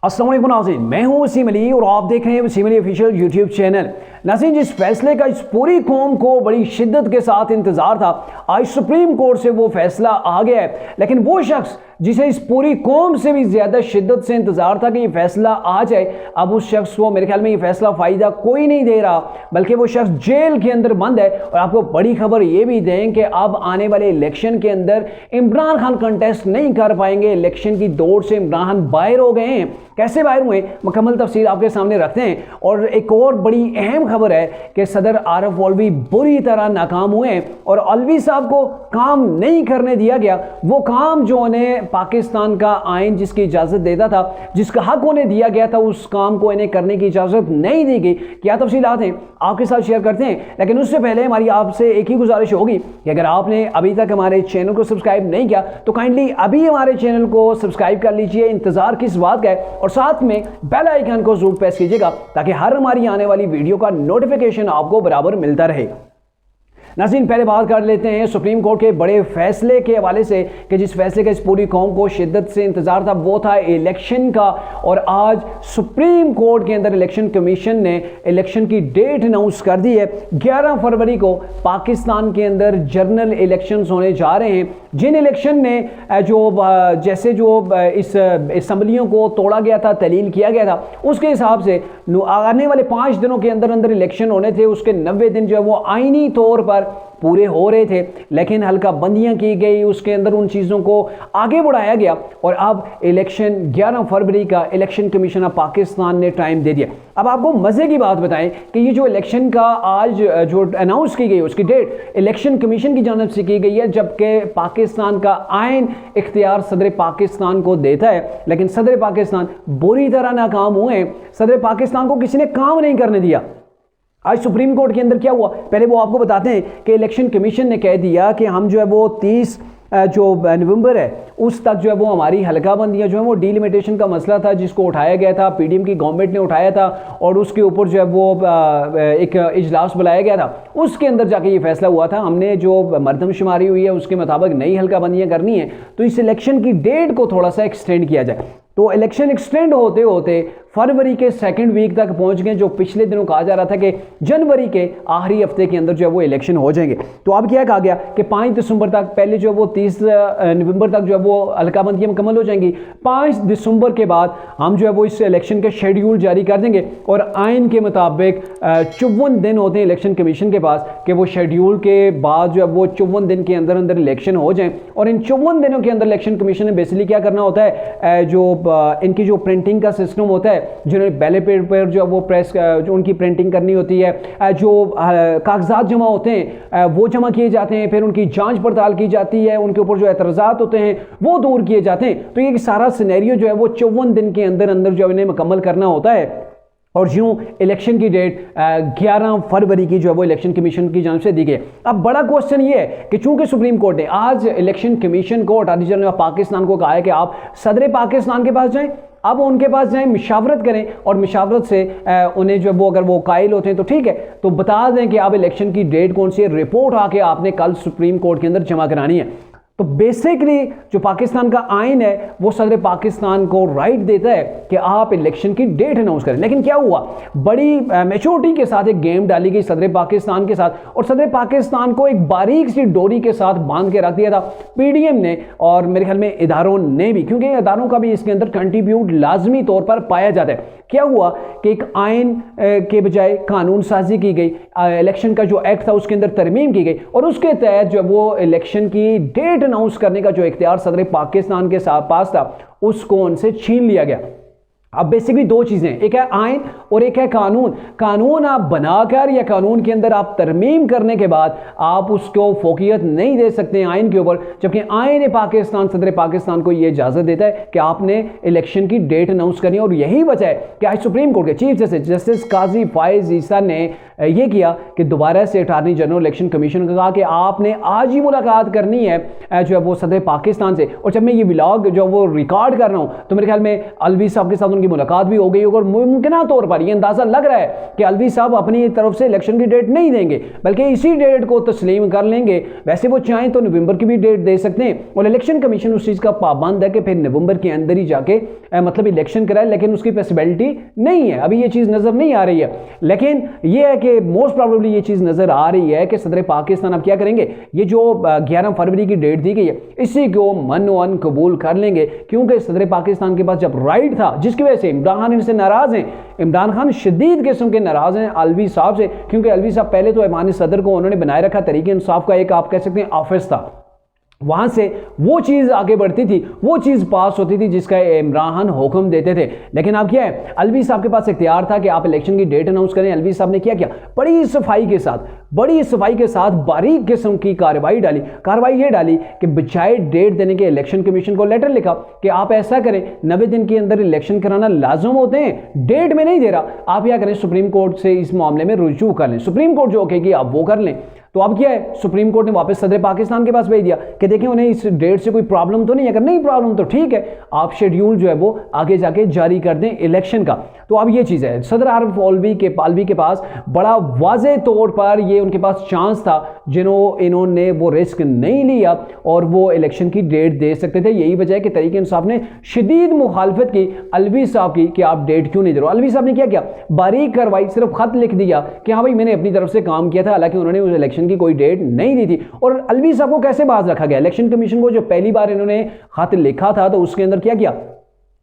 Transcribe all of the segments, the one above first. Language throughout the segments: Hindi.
अस्सलाम वालेकुम नाज़रीन, मैं हूं वसीम अली और आप देख रहे हैं Wasim Ali official YouTube channel. नाज़रीन, जिस फैसले का इस पूरी कौम को बड़ी शिद्दत के साथ इंतज़ार था, आज सुप्रीम कोर्ट से वो फैसला आ गया है। लेकिन वो शख्स जिसे इस पूरी कौम से भी ज़्यादा शिद्दत से इंतज़ार था कि ये फैसला आ जाए, अब उस शख्स को मेरे ख्याल में ये फैसला फ़ायदा कोई नहीं दे रहा, बल्कि वो शख्स जेल के अंदर बंद है। और आपको बड़ी खबर ये भी दें कि अब आने वाले इलेक्शन के अंदर इमरान खान कंटेस्ट नहीं कर पाएंगे। इलेक्शन की दौड़ से इमरान खान बाहर हो गए हैं। कैसे बाहर हुए, मुकम्मल तफसील आपके सामने रखते हैं। और एक और बड़ी अहम खबर है कि सदर आरिफ अलवी बुरी तरह नाकाम हुए हैं और अलवी साहब को काम नहीं करने दिया गया। वो काम जो उन्हें पाकिस्तान का आइन जिसकी इजाज़त देता था, जिसका हक उन्हें दिया गया था, उस काम को इन्हें करने की इजाज़त नहीं दी गई। क्या तफसीलात हैं आपके साथ शेयर करते हैं। लेकिन उससे पहले हमारी आपसे एक ही गुजारिश होगी कि अगर आपने अभी तक हमारे चैनल को सब्सक्राइब नहीं किया तो काइंडली अभी हमारे चैनल को सब्सक्राइब कर लीजिए। इंतज़ार किस बात का है, और साथ में बेल आइकन को जरूर प्रेस कीजिएगा ताकि हर हमारी आने वाली वीडियो का नोटिफिकेशन आपको बराबर मिलता रहे। नाज़रीन, पहले बात कर लेते हैं सुप्रीम कोर्ट के बड़े फैसले के हवाले से कि जिस फैसले का इस पूरी कौम को शिद्दत से इंतजार था, वो था इलेक्शन का। और आज सुप्रीम कोर्ट के अंदर इलेक्शन कमीशन ने इलेक्शन की डेट अनाउंस कर दी है। 11 फरवरी को पाकिस्तान के अंदर जनरल इलेक्शंस होने जा रहे हैं, जिन इलेक्शन ने जैसे इस असम्बलियों को तोड़ा गया था, तलील किया गया था, उसके हिसाब से आने वाले 5 दिनों के अंदर अंदर इलेक्शन होने थे। उसके 90 दिन जो है वो आईनी तौर पर पूरे हो रहे थे, लेकिन हल्का बंदियां की गई, उसके अंदर उन चीज़ों को आगे बढ़ाया गया। और अब इलेक्शन 11 फरवरी का इलेक्शन कमीशन ऑफ पाकिस्तान ने टाइम दे दिया। अब आपको मज़े की बात बताएं कि ये जो इलेक्शन का आज जो अनाउंस की गई उसकी डेट इलेक्शन कमीशन की जानब से की गई है, जबकि पाकिस्तान का आइन इख्तियार सदर पाकिस्तान को देता है। लेकिन सदर पाकिस्तान बुरी तरह नाकाम हुए हैं। सदर पाकिस्तान को किसी ने काम नहीं करने दिया। आज सुप्रीम कोर्ट के अंदर क्या हुआ, पहले वो आपको बताते हैं कि इलेक्शन कमीशन ने कह दिया कि हम जो है वो 30 नवंबर है उस तक जो है वो हमारी हल्का बंदियाँ जो है वो डीलिमिटेशन का मसला था जिसको उठाया गया था, पीडीएम की गवर्नमेंट ने उठाया था और उसके ऊपर जो है वो एक इजलास बुलाया गया था। उसके अंदर जाके ये फैसला हुआ था, हमने जो मरदमशुमारी हुई है उसके मुताबिक नई हल्का बंदियाँ करनी है, तो इस इलेक्शन की डेट को थोड़ा सा एक्सटेंड किया जाए। तो इलेक्शन एक्सटेंड होते होते फरवरी के 2nd वीक तक पहुंच गए, जो पिछले दिनों कहा जा रहा था कि जनवरी के आखिरी हफ्ते के अंदर जो है वो इलेक्शन हो जाएंगे। तो अब क्या कहा गया कि 5 दिसंबर तक, पहले जो है वो 30 नवंबर तक जो है वो हल्काबंदियाँ मुकम्मल हो जाएंगी। 5 दिसंबर के बाद हम जो है वो इस इलेक्शन के शेड्यूल जारी कर देंगे। और आइन के मुताबिक 54 दिन होते हैं इलेक्शन कमीशन के पास कि वो शेड्यूल के बाद जो है वो 54 दिन के अंदर अंदर इलेक्शन हो जाए। और इन 54 दिनों के अंदर इलेक्शन कमीशन ने बेसिकली क्या करना होता है, इनकी जो प्रिंटिंग का सिस्टम होता है, जिन्होंने बैलेट पेपर जो वो प्रेस जो उनकी प्रिंटिंग करनी होती है, जो कागजात जमा होते हैं वो जमा किए जाते हैं, फिर उनकी जांच पड़ताल की जाती है, उनके ऊपर जो एतराज़ात होते हैं वो दूर किए जाते हैं। तो ये सारा सिनेरियो जो है वो 54 दिन के अंदर अंदर जो इन्हें मुकम्मल करना होता है। और यूँ इलेक्शन की डेट 11 फरवरी की जो है वो इलेक्शन कमीशन की जानिब से दी गई। अब बड़ा क्वेश्चन ये है कि चूंकि सुप्रीम कोर्ट ने आज इलेक्शन कमीशन को, अटॉर्नी जनरल ऑफ पाकिस्तान को कहा है कि आप सदर पाकिस्तान के पास जाएं, अब उनके पास जाएं, मशावरत करें और मशावरत से उन्हें जो वो अगर वो कायल होते हैं तो ठीक है, तो बता दें कि आप इलेक्शन की डेट कौन सी है, रिपोर्ट आके आपने कल सुप्रीम कोर्ट के अंदर जमा करानी है। तो बेसिकली जो पाकिस्तान का आइन है वो सदर पाकिस्तान को राइट देता है कि आप इलेक्शन की डेट अनाउंस करें। लेकिन क्या हुआ, बड़ी मैच्योरिटी के साथ एक गेम डाली गई सदर पाकिस्तान के साथ, और सदर पाकिस्तान को एक बारीक सी डोरी के साथ बांध के रख दिया था पीडीएम ने और मेरे ख्याल में इदारों ने भी, क्योंकि इदारों का भी इसके अंदर कंट्रीब्यूट लाजमी तौर पर पाया जाता है। क्या हुआ कि एक आइन के बजाय कानून साजी की गई, इलेक्शन का जो एक्ट था उसके अंदर तरमीम की गई और उसके तहत जो वो इलेक्शन की डेट अनाउंस करने का जो इख्तियार सदर पाकिस्तान के पास था उसको उनसे छीन लिया गया। अब बेसिकली 2 चीज़ें, एक है आइन और एक है कानून। कानून आप बनाकर या कानून के अंदर आप तरमीम करने के बाद आप उसको फोकियत नहीं दे सकते आइन के ऊपर, जबकि आइन पाकिस्तान सदर पाकिस्तान को ये इजाज़त देता है कि आपने इलेक्शन की डेट अनाउंस करनी है। और यही वजह है कि आज सुप्रीम कोर्ट के चीफ जस्टिस काजी फायज ईसा ने ये किया कि दोबारा से अटॉर्नी जनरल इलेक्शन कमीशन को कहा कि आपने आज ही मुलाकात करनी है जो है वो सदर पाकिस्तान से। और जब मैं ये व्लॉग जो वो रिकॉर्ड कर रहा हूँ तो मेरे ख्याल में अलवी साहब के साथ उनकी मुलाकात भी हो गई होगी और मुमकिन तौर पर ये अंदाजा लग रहा है कि अलवी साहब अपनी तरफ से इलेक्शन की डेट नहीं देंगे बल्कि इसी डेट को तस्लीम कर लेंगे। वैसे वो चाहें तो नवंबर की भी डेट दे सकते हैं और इलेक्शन कमीशन उस चीज़ का पाबंद है कि फिर नवंबर के अंदर ही जाके मतलब इलेक्शन कराए, लेकिन उसकी पॉसिबिलिटी नहीं है, अभी ये चीज़ नज़र नहीं आ रही है। लेकिन ये है कि मोस्ट प्रॉबेबली ये चीज़ नज़र आ रही है कि सदर पाकिस्तान अब क्या करेंगे, ये जो 11 फरवरी की डेट दी गई है इसी को मन कबूल कर लेंगे, क्योंकि सदर पाकिस्तान के पास जब राइट था जिसकी वजह से इमरान खान इनसे नाराज़ हैं। इमरान खान शदीद किस्म के नाराज़ हैं अलवी साहब से, क्योंकि अलवी साहब पहले तो ऐवान सदर को उन्होंने बनाए रखा, तरीके इंसाफ का एक आप कह सकते हैं ऑफिस था, वहां से वो चीज़ आगे बढ़ती थी, वो चीज़ पास होती थी जिसका इमरान खान हुक्म देते थे। लेकिन अब क्या है, अलवी साहब के पास इख्तियार था कि आप इलेक्शन की डेट अनाउंस करें। अलवी साहब ने क्या किया, बड़ी सफाई के साथ बारीक किस्म की कार्रवाई ये डाली कि बजाय डेट देने के इलेक्शन कमीशन को लेटर लिखा कि आप ऐसा करें 90 दिन के अंदर इलेक्शन कराना लाजम होते हैं, डेट में नहीं दे रहा, आप क्या करें सुप्रीम कोर्ट से इस मामले में रुजू कर लें, सुप्रीम कोर्ट जो कहेगी आप वो कर लें। तो अब क्या है, सुप्रीम कोर्ट ने वापस सदर पाकिस्तान के पास भेज दिया कि देखें उन्हें इस डेट से कोई प्रॉब्लम तो नहीं है, अगर नहीं प्रॉब्लम तो ठीक है, आप शेड्यूल जो है वो आगे जाके जारी कर दें इलेक्शन का। तो अब ये चीज़ है, सदर आरिफ अलवी के पास बड़ा वाज़े तौर पर ये उनके पास चांस था इन्होंने वो रिस्क नहीं लिया और वो इलेक्शन की डेट दे सकते थे। यही वजह है कि तरीके इंसाफ ने शदीद मुखालफत की अलवी साहब की कि आप डेट क्यों नहीं दे रहे हो। अलवी साहब ने क्या किया, बारीक कार्रवाई, सिर्फ खत लिख दिया कि हाँ भाई मैंने अपनी तरफ से काम किया था, हालांकि उन्होंने उस इलेक्शन की कोई डेट नहीं दी थी। और अलवी साहब को कैसे बाज रखा गया, इलेक्शन कमीशन को जो पहली बार इन्होंने खत लिखा था तो उसके अंदर क्या किया,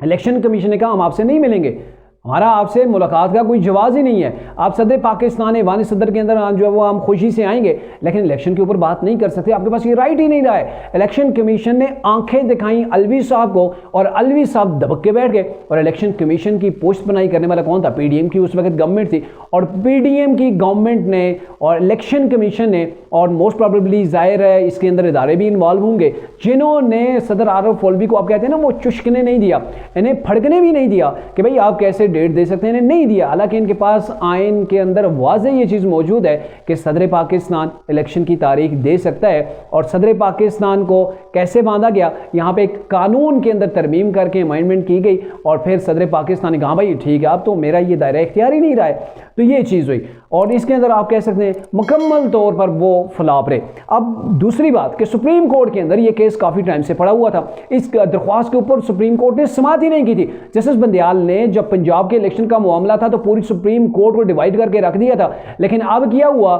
इलेक्शन कमीशन ने कहा हम आपसे नहीं मिलेंगे, हमारा आपसे मुलाकात का कोई जवाब ही नहीं है, आप सदर पाकिस्तान ऐवान सदर के अंदर जो है वो हम खुशी से आएंगे लेकिन इलेक्शन के ऊपर बात नहीं कर सकते, आपके पास ये राइट ही नहीं रहा है। इलेक्शन कमीशन ने आंखें दिखाई अलवी साहब को और अलवी साहब दबक के बैठ गए और इलेक्शन कमीशन की पोस्ट बनाई करने वाला कौन था, पीडीएम की उस वक्त गवर्नमेंट थी। और पीडीएम की गवर्नमेंट ने और इलेक्शन कमीशन ने और मोस्ट प्रोबेबली जाहिर है इसके अंदर इदारे भी इन्वॉल्व होंगे जिन्होंने सदर आरिफ अलवी को आप कहते हैं ना वो चुश्कने नहीं दिया, इन्हें फड़कने भी नहीं दिया कि भाई आप कैसे डेट दे सकते हैं, इन्हें नहीं दिया। हालांकि इनके पास आइन के अंदर वाज़े ये चीज़ मौजूद है कि सदर पाकिस्तान इलेक्शन की तारीख दे सकता है। और सदर पाकिस्तान को कैसे बांधा गया, यहाँ पे एक कानून के अंदर तरमीम करके अमेंडमेंट की गई और फिर सदर पाकिस्तान ने कहा भाई ठीक है अब तो मेरा ये दायरा इख्तियार ही नहीं रहा है, तो ये चीज़ हुई और इसके अंदर आप कह सकते हैं मुकम्मल तौर पर वो फ्लॉप रहे। अब दूसरी बात कि सुप्रीम कोर्ट के अंदर ये केस काफ़ी टाइम से पड़ा हुआ था, इस दरख्वास्त के ऊपर सुप्रीम कोर्ट ने समाअत ही नहीं की थी। जस्टिस बंदियाल ने जब पंजाब के इलेक्शन का मामला था तो पूरी सुप्रीम कोर्ट को डिवाइड करके रख दिया था, लेकिन अब क्या हुआ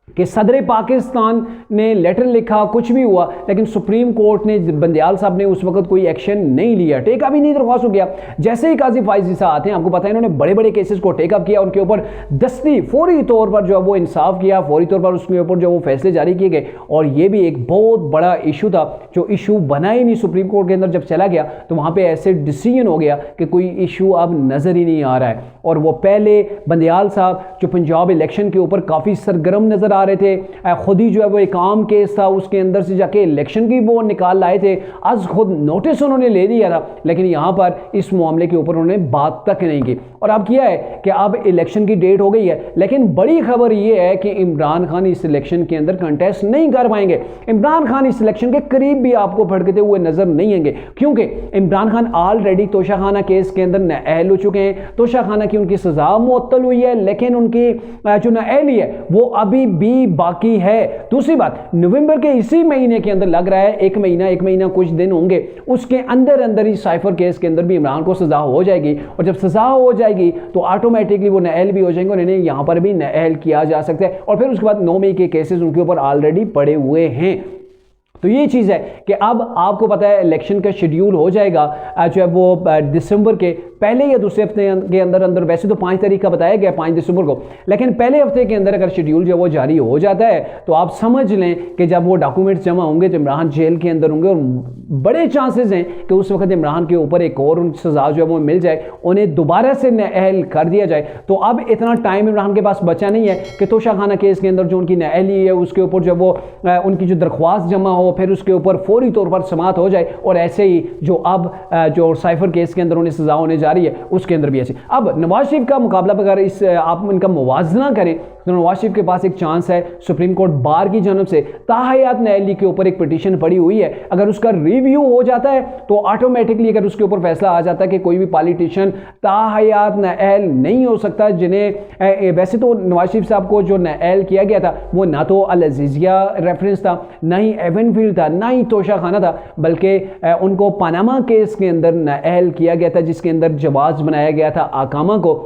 कि सदर पाकिस्तान ने लेटर लिखा, कुछ भी हुआ लेकिन सुप्रीम कोर्ट ने बंदियाल साहब ने उस वक्त कोई एक्शन नहीं लिया, टेकअप ही नहीं दरख्वास्त हो गया। जैसे ही काजी फाइज ईसा आते हैं आपको पता है इन्होंने बड़े बड़े केसेस को टेकअप किया, उनके ऊपर दस्ती फौरी तौर पर जो है वो इंसाफ किया, फौरी तौर पर उसके ऊपर जो वो फैसले जारी किए गए। और ये भी एक बहुत बड़ा इशू था जो इशू बना ही नहीं सुप्रीम कोर्ट के अंदर, जब चला गया तो वहाँ पर ऐसे डिसीजन हो गया कि कोई इशू अब नज़र ही नहीं आ रहा है। और वो पहले बंदियाल साहब जो पंजाब इलेक्शन के ऊपर काफ़ी सरगर्म नज़र आ रहे थे, खुद ही जो है वो एक आम केस था उसके अंदर से जाके इलेक्शन की वो निकाल लाए थे, आज खुद नोटिस उन्होंने ले लिया था लेकिन यहाँ पर इस मामले के ऊपर उन्होंने बात तक नहीं की। और अब किया है कि अब इलेक्शन की डेट हो गई है, लेकिन बड़ी खबर ये है कि इमरान खान इस इलेक्शन के अंदर कंटेस्ट नहीं कर पाएंगे। इमरान खान इस इलेक्शन के करीब भी आपको भड़कते हुए नजर नहीं आएंगे, क्योंकि इमरान खान ऑलरेडी तोशाखाना केस के अंदर नाअहल हो चुके हैं। तोशाखाना की उनकी सजा मुअत्तल हुई है लेकिन उनकी जो नाअहली है वो अभी भी बाकी है। दूसरी बात, नवंबर के इसी महीने के अंदर लग रहा है एक महीना कुछ दिन होंगे, उसके अंदर ही साइफर केस के अंदर भी इमरान को सजा हो जाएगी और जब सजा हो जाएगी तो ऑटोमेटिकली वो नाअहल भी हो जाएंगे और इन्हें यहां पर भी नाअहल किया जा सकता है। और फिर उसके बाद 9 मई के केसेस उनके ऊपर ऑलरेडी पड़े हुए हैं। तो ये चीज़ है कि अब आपको पता है इलेक्शन का शेड्यूल हो जाएगा जो है वो दिसंबर के पहले या दूसरे हफ्ते के अंदर, वैसे तो 5 तारीख का बताया गया 5 दिसंबर को, लेकिन पहले हफ्ते के अंदर अगर शेड्यूल जो है वो जारी हो जाता है तो आप समझ लें कि जब वो डॉक्यूमेंट्स जमा होंगे तो इमरान जेल के अंदर होंगे और बड़े चांसेस हैं कि उस वक्त इमरान के ऊपर एक और सजा जो है वो मिल जाए, उन्हें दोबारा से नाअहल कर दिया जाए। तो अब इतना टाइम इमरान के पास बचा नहीं है कि तोशाखाना केस के अंदर जो उनकी नाअहली है उसके ऊपर जो वो उनकी जो दरख्वास्त जमा हो फिर उसके ऊपर फौरी तौर पर समाअत हो जाए और ऐसे ही जो अब जो साइफर केस के अंदर उन्हें सजा होने जा रही है उसके अंदर भी ऐसे। अब नवाज शरीफ का मुकाबला अगर इस आप इनका मुवाजना करें तो नवाज शरीफ के पास एक चांस है सुप्रीम कोर्ट बार की जानब से ताहयात नअहली के ऊपर एक पिटीशन पड़ी हुई है, अगर उसका रिव्यू हो जाता है तो ऑटोमेटिकली अगर उसके ऊपर फैसला आ जाता है कि कोई भी पॉलिटिशियन ताहयात नअहल नहीं हो सकता, जिन्हें वैसे तो नवाज शरीफ साहब को जो नअहल किया गया था वो ना तो अल अज़ीज़िया रेफरेंस था, ना ही एवनफील्ड था, ना ही तोशा खाना था, बल्कि उनको पनामा केस के अंदर नअहल किया गया था जिसके अंदर जवाज बनाया गया था आकामा को।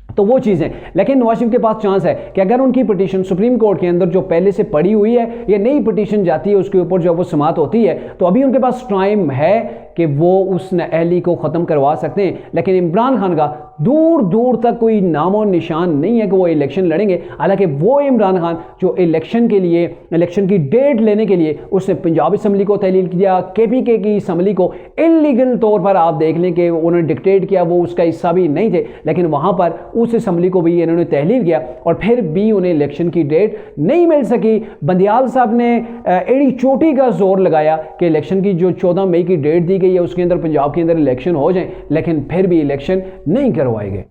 तो वो चीज़ें, लेकिन नवाज शरीफ के पास चांस है कि अगर उनकी पिटीशन सुप्रीम कोर्ट के अंदर जो पहले से पड़ी हुई है या नई पिटीशन जाती है उसके ऊपर जो वो समात होती है, तो अभी उनके पास टाइम है कि वो उस नअहली को ख़त्म करवा सकते हैं। लेकिन इमरान खान का दूर दूर तक कोई नामो निशान नहीं है कि वो इलेक्शन लड़ेंगे। हालांकि वो इमरान खान जो इलेक्शन के लिए, इलेक्शन की डेट लेने के लिए उसने पंजाब असम्बली को तहलील किया, KPK की असम्बली को इलीगल तौर पर आप देख लें कि उन्होंने डिक्टेट किया, वो उसका हिस्सा भी नहीं थे, लेकिन वहाँ पर उस असम्बली को भी इन्होंने तहलील किया और फिर भी उन्हें इलेक्शन की डेट नहीं मिल सकी। बंदियाल साहब ने एड़ी चोटी का जोर लगाया कि इलेक्शन की जो 14 मई की डेट दी गई है उसके अंदर पंजाब के अंदर इलेक्शन हो जाए, लेकिन फिर भी इलेक्शन नहीं करवाए गए।